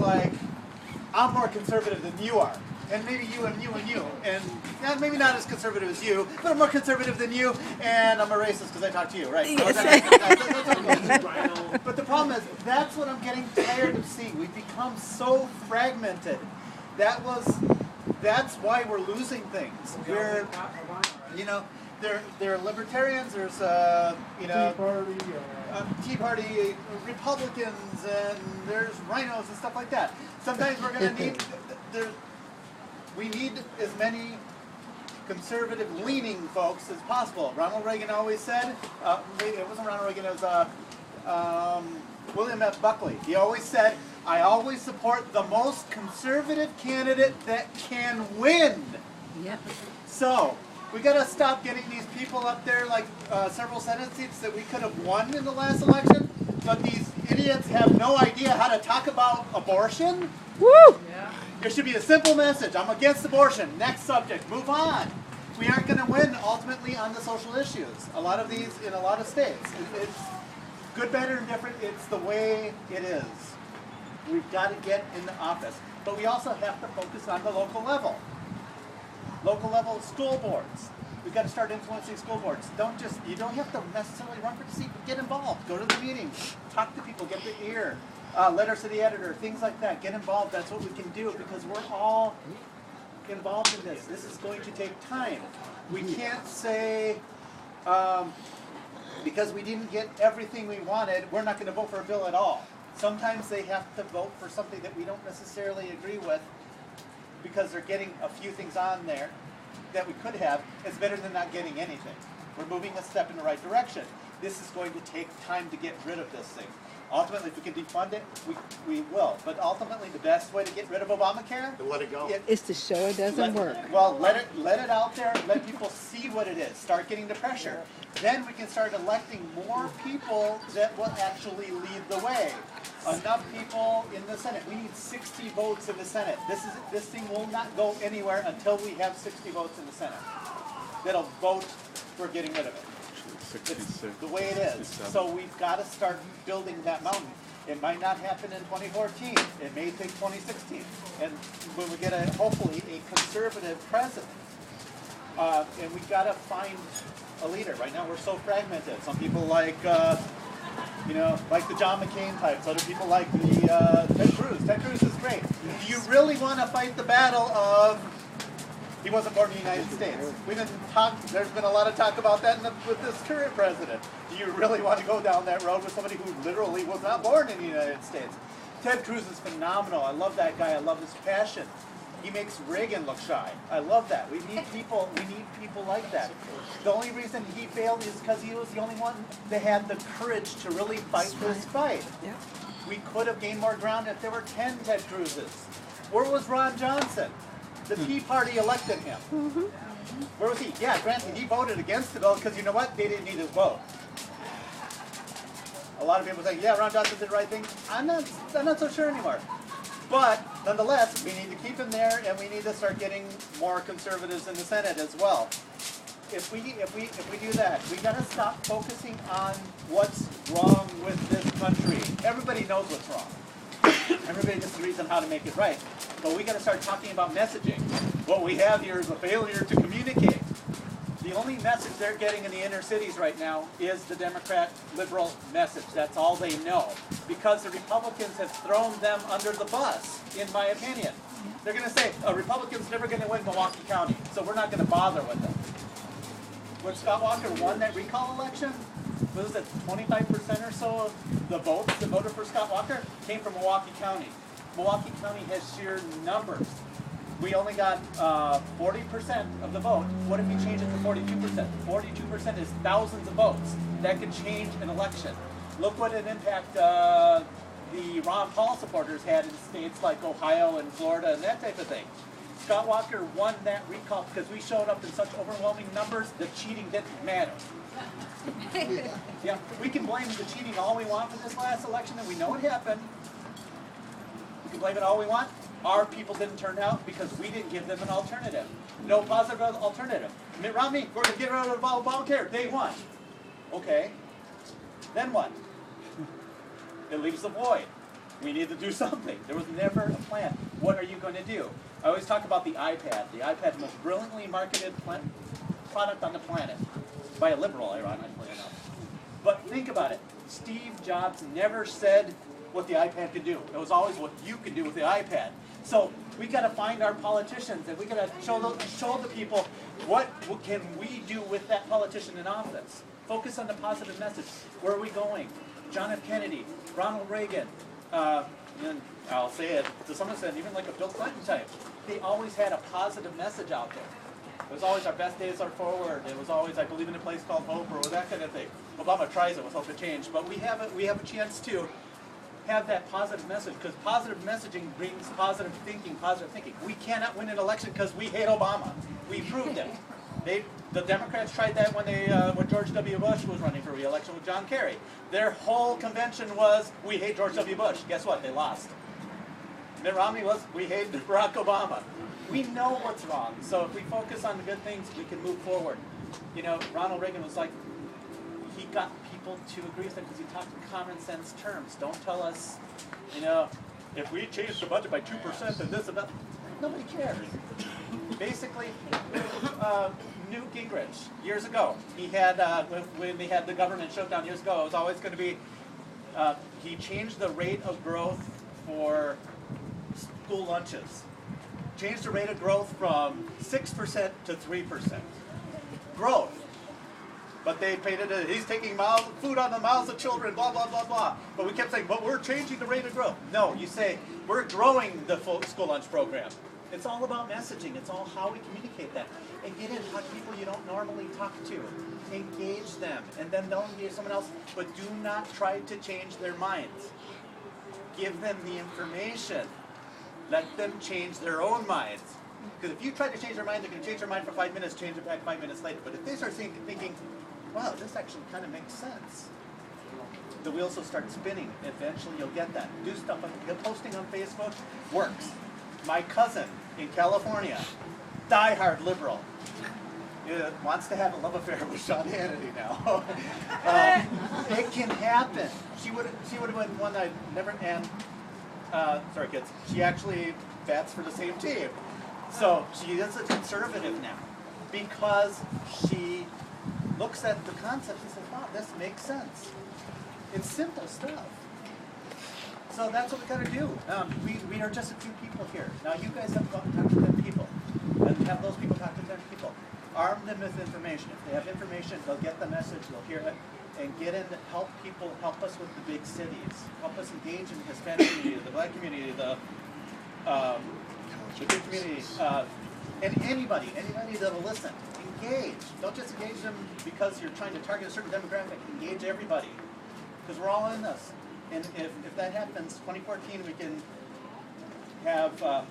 like, I'm more conservative than you are. And maybe you and you and you. And maybe not as conservative as you, but I'm more conservative than you. And I'm a racist because I talk to you, right? Yes. But the problem is, that's what I'm getting tired of seeing. We've become so fragmented. That's why we're losing things. We're, you know, there are libertarians, there's, Tea Party, Republicans, and there's rhinos and stuff like that. Sometimes we're going to need, we need as many conservative-leaning folks as possible. Ronald Reagan always said, it wasn't Ronald Reagan, it was William F. Buckley. He always said, I always support the most conservative candidate that can win. Yep. So, we got to stop getting these people up there like several Senate seats that we could have won in the last election, but these idiots have no idea how to talk about abortion. Woo! Yeah. There should be a simple message. I'm against abortion. Next subject. Move on. We aren't going to win ultimately on the social issues. A lot of these in a lot of states. It's good, bad, or indifferent. It's the way it is. We've got to get in the office. But we also have to focus on the local level. Local level school boards. We've got to start influencing school boards. You don't have to necessarily run for the seat, but get involved. Go to the meetings. Talk to people. Get the ear. Letters to the editor. Things like that. Get involved. That's what we can do because we're all involved in this. This is going to take time. We can't say, because we didn't get everything we wanted, we're not going to vote for a bill at all. Sometimes they have to vote for something that we don't necessarily agree with because they're getting a few things on there that we could have. It's better than not getting anything. We're moving a step in the right direction. This is going to take time to get rid of this thing. Ultimately, if we can defund it, we will. But ultimately, the best way to get rid of Obamacare to let it go. Is to show it doesn't work. Well, let it out there. Let people see what it is. Start getting the pressure. Then we can start electing more people that will actually lead the way. Enough people in the Senate. We need 60 votes in the Senate. This thing will not go anywhere until we have 60 votes in the Senate that'll vote for getting rid of it. It's the way it is. So we've got to start building that mountain. It might not happen in 2014. It may take 2016. And when we get hopefully a conservative president, and we've got to find a leader. Right now we're so fragmented. Some people like, like the John McCain types. Other people like the Ted Cruz. Ted Cruz is great. Do you really want to fight the battle of he wasn't born in the United States? There's been a lot of talk about that with this current president. Do you really want to go down that road with somebody who literally was not born in the United States? Ted Cruz is phenomenal. I love that guy. I love his passion. He makes Reagan look shy. I love that. We need people like that. The only reason he failed is because he was the only one that had the courage to really fight this fight. Yep. We could have gained more ground if there were 10 Ted Cruzes. Where was Ron Johnson? The Tea Party elected him. Mm-hmm. Where was he? Yeah, granted, he voted against the bill because you know what? They didn't need his vote. A lot of people say, yeah, Ron Johnson did the right thing. I'm not so sure anymore. But nonetheless, we need to keep him there, and we need to start getting more conservatives in the Senate as well. If we do that, we got to stop focusing on what's wrong with this country. Everybody knows what's wrong. Everybody disagrees on how to make it right. But we got to start talking about messaging. What we have here is a failure to communicate. The only message they're getting in the inner cities right now is the Democrat liberal message. That's all they know. Because the Republicans have thrown them under the bus, in my opinion. They're going to say, a Republican's never going to win Milwaukee County, so we're not going to bother with them. When Scott Walker won that recall election, what was it, 25% or so of the votes that voted for Scott Walker came from Milwaukee County. Milwaukee County has sheer numbers. We only got 40% of the vote. What if we change it to 42%? 42% is thousands of votes. That could change an election. Look what an impact the Ron Paul supporters had in states like Ohio and Florida and that type of thing. Scott Walker won that recall because we showed up in such overwhelming numbers that cheating didn't matter. Yeah, we can blame the cheating all we want for this last election, and we know it happened. We can blame it all we want. Our people didn't turn out because we didn't give them an alternative. No positive alternative. Mitt Romney, we're going to get rid of Obamacare. Day one. Okay. Then what? It leaves a void. We need to do something. There was never a plan. What are you going to do? I always talk about the iPad. The iPad, the most brilliantly marketed product on the planet. By a liberal, ironically enough. But think about it. Steve Jobs never said what the iPad could do. It was always what you could do with the iPad. So we got to find our politicians, and we got to show the people what can we do with that politician in office. Focus on the positive message. Where are we going? John F. Kennedy, Ronald Reagan, and I'll say it to some extent, even like a Bill Clinton type. They always had a positive message out there. It was always our best days are forward. It was always I believe in a place called hope or that kind of thing. Obama tries it with hope to change, but we have a chance to have that positive message, because positive messaging brings positive thinking. We cannot win an election because we hate Obama. We proved it. The Democrats tried that when George W. Bush was running for re-election with John Kerry. Their whole convention was, we hate George W. Bush. Guess what? They lost. Mitt Romney was, we hate Barack Obama. We know what's wrong, so if we focus on the good things, we can move forward. You know, Ronald Reagan was like, he got people to agree with him because he talked in common sense terms. Don't tell us, you know, if we change the budget by 2% and this and that. Nobody cares. Basically, Newt Gingrich, years ago, he had, when they had the government shutdown years ago, it was always going to be, he changed the rate of growth for school lunches. Changed the rate of growth from 6% to 3%. Growth. But they painted it, he's taking food out of the mouths of children, blah, blah, blah, blah. But we kept saying, but we're changing the rate of growth. No, you say, we're growing the full school lunch program. It's all about messaging. It's all how we communicate that. And get in, talk to people you don't normally talk to. Engage them, and then they'll engage someone else. But do not try to change their minds. Give them the information. Let them change their own minds. Because if you try to change their mind, they're going to change their mind for 5 minutes, change it back 5 minutes later. But if they start thinking, wow, this actually kind of makes sense, the wheels will start spinning. Eventually you'll get that. Do stuff. Posting on Facebook works. My cousin in California, diehard liberal, wants to have a love affair with Sean Hannity now. It can happen. She would have been one I'd never, and sorry kids, she actually bats for the same team. So she is a conservative now because she looks at the concept and says, wow, this makes sense. It's simple stuff. So that's what we got to do. We are just a few people here. Now you guys have to go out and talk to 10 people. And have those people talk to 10 people. Arm them with information. If they have information, they'll get the message, they'll hear it, and get in to help people, help us with the big cities. Help us engage in the Hispanic community, the Black community, the big community, and anybody that'll listen. Engage. Don't just engage them because you're trying to target a certain demographic. Engage everybody. Because we're all in this. And if that happens, 2014, we can have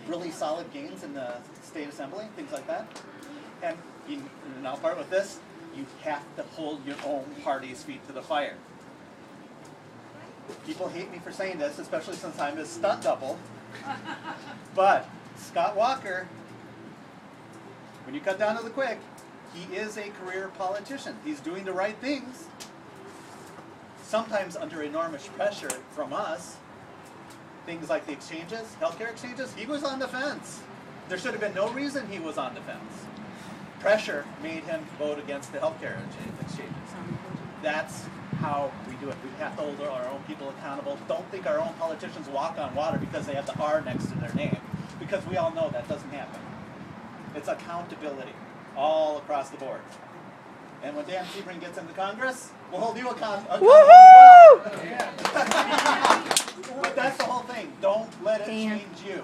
really solid gains in the state assembly, things like that. And now part with this, you have to hold your own party's feet to the fire. People hate me for saying this, especially since I'm his stunt double. But Scott Walker, when you cut down to the quick, he is a career politician. He's doing the right things, sometimes under enormous pressure from us. Things like the exchanges, healthcare exchanges, he was on the fence. There should have been no reason he was on the fence. Pressure made him vote against the healthcare exchanges. That's how we do it. We have to hold our own people accountable. Don't think our own politicians walk on water because they have the R next to their name. Because we all know that doesn't happen. It's accountability all across the board. And when Dan Sebring gets into Congress, we'll hold you accountable as well. But that's the whole thing. Don't let it change you.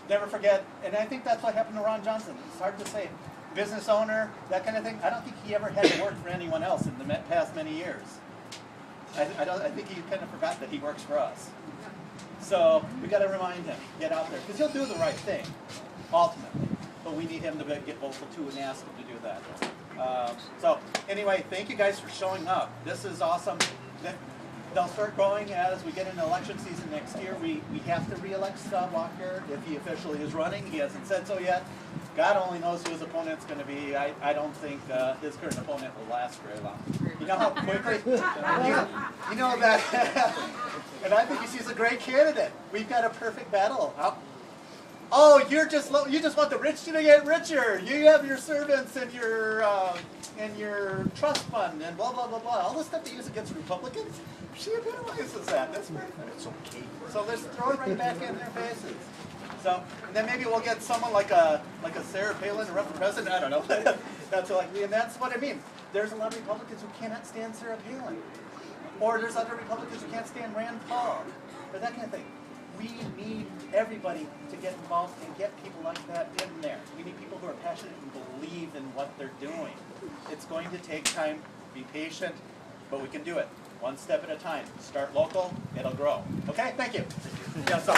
Never forget, and I think that's what happened to Ron Johnson. It's hard to say. Business owner, that kind of thing. I don't think he ever had to work for anyone else in the past many years. I think he kind of forgot that he works for us. So we got to remind him, get out there, because he'll do the right thing, ultimately. But we need him to get vocal too and ask him to do that. So anyway, thank you guys for showing up. This is awesome. They'll start growing as we get into election season next year. We have to re-elect Scott Walker if he officially is running. He hasn't said so yet. God only knows who his opponent's going to be. I don't think his current opponent will last very long. You know how quickly? You know that And I think she's a great candidate. We've got a perfect battle. Oh, you just want the rich to get richer. You have your servants and your trust fund and blah blah blah blah. All the stuff they use against Republicans. She epitomizes that. That's perfect. It's okay. So let's throw it right back in their faces. So and then maybe we'll get someone like a Sarah Palin to run for president. I don't know. That's and that's what I mean. There's a lot of Republicans who cannot stand Sarah Palin, or there's other Republicans who can't stand Rand Paul, or that kind of thing. We need everybody to get involved and get people like that in there. We need people who are passionate and believe in what they're doing. It's going to take time. Be patient, but we can do it. One step at a time. Start local, it'll grow. Okay, thank you. Yeah, so.